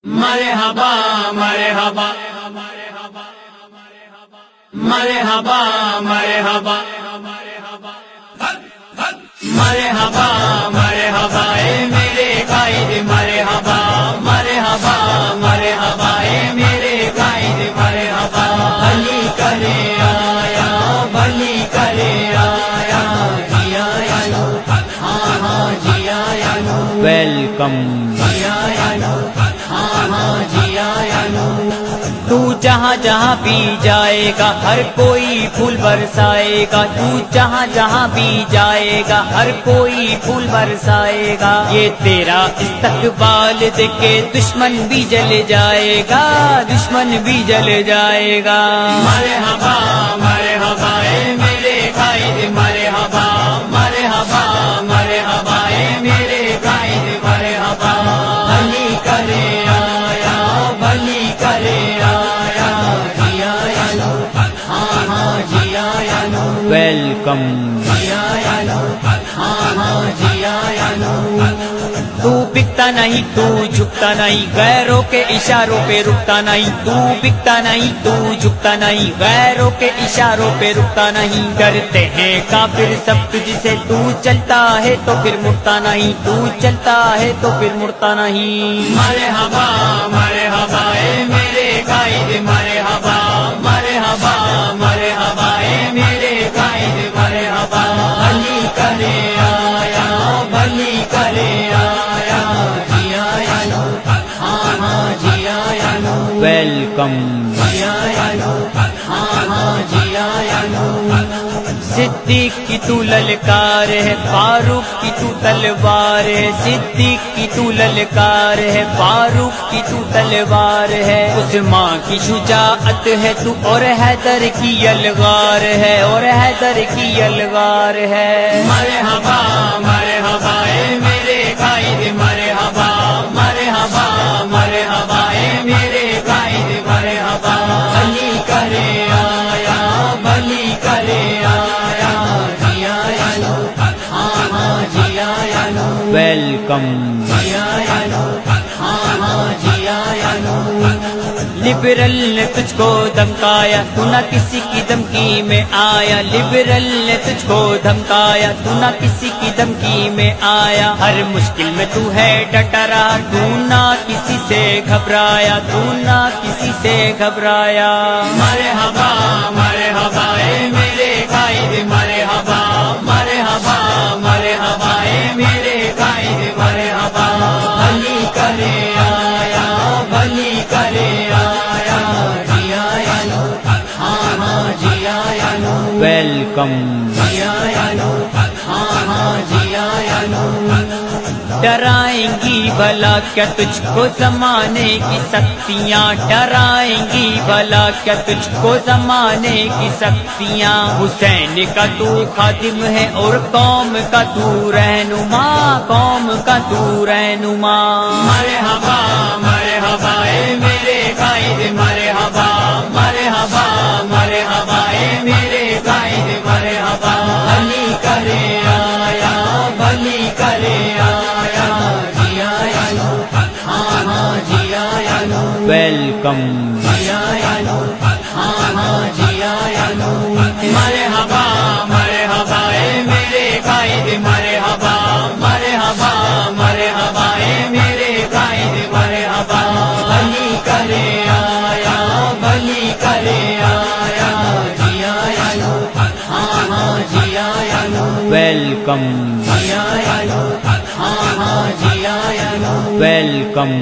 مرحبا مرحبا مرحبا مرحبا مرحبا مرحبا اے میرے قائد مرحبا مرحبا مرحبا اے میرے قائد مرحبا بھلی کرے آیا بھلی کرے آیا جی آیا نو ہاں ہاں جی آیا نو ویلکم جی آیا نو ہاں ہاں جی آیا نو تو جہاں جہاں بھی جائے گا ہر کوئی پھول برسائے گا تو جہاں جہاں بھی جائے گا ہر کوئی پھول برسائے گا یہ تیرا استقبال دیکھ کے دشمن بھی جل جائے گا دشمن بھی جل جائے گا مرحبا مرحبا اے میرے قائد مرحبا مرحبا مرحبا اے میرے قائد مرحبا بھلی کرے آیا بھلی کرے آیا جی آیا نو ہاں ہاں جی آیا نو ویلکم جی آیا نو ہاں ہاں جی آیا نو تو بکتا نہیں تو جھکتا نہیں غیروں کے اشاروں پہ رکتا نہیں تو بکتا نہیں تو جھکتا نہیں غیروں کے اشاروں پہ رکتا نہیں ڈرتے ہیں کافر سب تجھ سے تو چلتا ہے تو پھر مڑتا نہیں تو چلتا ہے تو پھر مڑتا نہیں مرحبا مرحبا اے میرے قائد مرحبا مرحبا مرحبا اے میرے قائد مرحبا بھلی کرے آیا بھلی کرے آیا جی آیا نو ہاں ہاں جی آیا نو ویلکم جی آیا نو ہاں ہاں جی آیا نو صدیق کی تو للکار ہے فاروق کی تو تلوار ہے صدیق کی تو للکار ہے فاروق کی تو تلوار ہے عثمان کی شجاعت ہے تو اور حیدر کی یلغار ہے اور حیدر کی یلغار ہے مرحبا مرحبا اے میرے قائد مرحبا مرحبا مرحبا اے میرے قائد مرحبا بھلی کرے آیا بھلی کرے آیا جی آیا نو ہاں ہاں جی آیا نو ویلکم جی آیا نو ہاں ہاں جی آیا نو لبرل نے تجھ کو دھمکایا تو نہ کسی کی دھمکی میں آیا لبرل نے تجھ کو دھمکایا تو نہ کسی کی دھمکی میں آیا ہر مشکل میں تو ہے ڈٹا رہا تو نہ کسی سے گھبرایا تو نہ کسی سے گھبرایا مرحبا مرحبا اے میرے قائد مرحبا مرحبا مرحبا اے میرے قائد مرحبا بھلی کرے آیا بھلی کرے آیا جی آیا نو ہاں ہاں جی آیا نو ویلکم جی آیا نو ہاں ہاں جی آیا نو ڈرائیں گی بھلا کیا تجھ کو زمانے کی سختیاں ڈرائیں گی بھلا کیا تجھ کو زمانے کی سختیاں حسین کا تو خادم ہے اور قوم کا تو رہنما قوم کا تو رہنما مرحبا مرحبا اے میرے قائد مرحبا مرحبا مرحبا اے میرے قائد مرحبا بھلی کرے آیا بھلی کرے آیا جی آیا نو ہاں ہاں جی آیا نو ویلکم جی آیا نو ہاں ہاں جی آیا نو مرحبا مرحبا اے میرے قائد مرحبا مرحبا مرحبا اے میرے قائد مرحبا بھلی کرے آیا بھلی کرے آیا جی آیا نو ہاں ہاں جی آیا نو ویلکم جی آیا نو ہاں ہاں جی آیا نو ویلکم